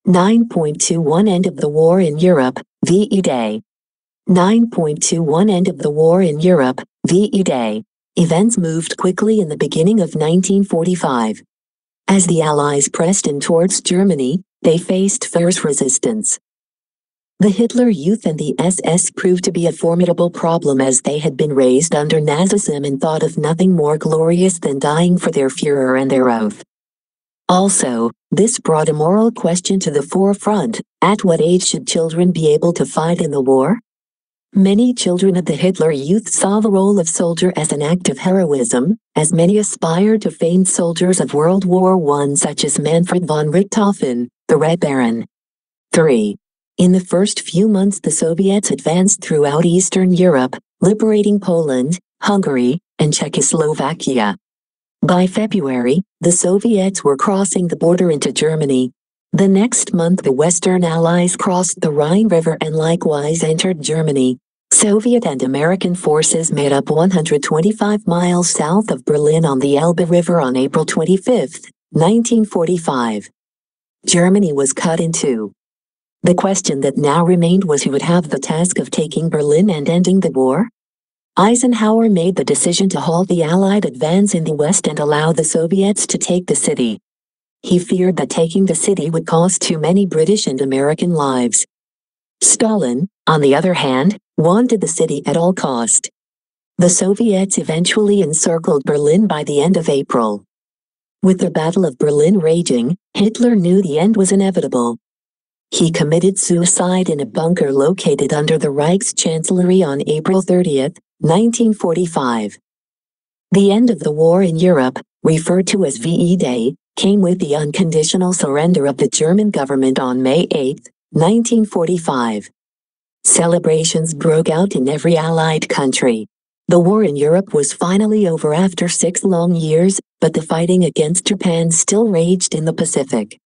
9.21 End of the War in Europe, VE Day. 9.21 End of the War in Europe, VE Day. Events moved quickly in the beginning of 1945. As the Allies pressed in towards Germany, they faced fierce resistance. The Hitler Youth and the SS proved to be a formidable problem as they had been raised under Nazism and thought of nothing more glorious than dying for their Führer and their oath. Also, this brought a moral question to the forefront: at what age should children be able to fight in the war? Many children of the Hitler Youth saw the role of soldier as an act of heroism, as many aspired to famed soldiers of World War I such as Manfred von Richthofen, the Red Baron. 3. In the first few months the Soviets advanced throughout Eastern Europe, liberating Poland, Hungary, and Czechoslovakia. By February, the Soviets were crossing the border into Germany. The next month the Western Allies crossed the Rhine River and likewise entered Germany. Soviet and American forces made up 125 miles south of Berlin on the Elbe River on April 25, 1945. Germany was cut in two. The question that now remained was who would have the task of taking Berlin and ending the war? Eisenhower made the decision to halt the Allied advance in the west and allow the Soviets to take the city. He feared that taking the city would cost too many British and American lives. Stalin, on the other hand, wanted the city at all cost. The Soviets eventually encircled Berlin by the end of April. With the Battle of Berlin raging, Hitler knew the end was inevitable. He committed suicide in a bunker located under the Reichschancellery on April 30, 1945. The end of the war in Europe, referred to as VE Day, came with the unconditional surrender of the German government on May 8, 1945. Celebrations broke out in every Allied country. The war in Europe was finally over after 6 long years, but the fighting against Japan still raged in the Pacific.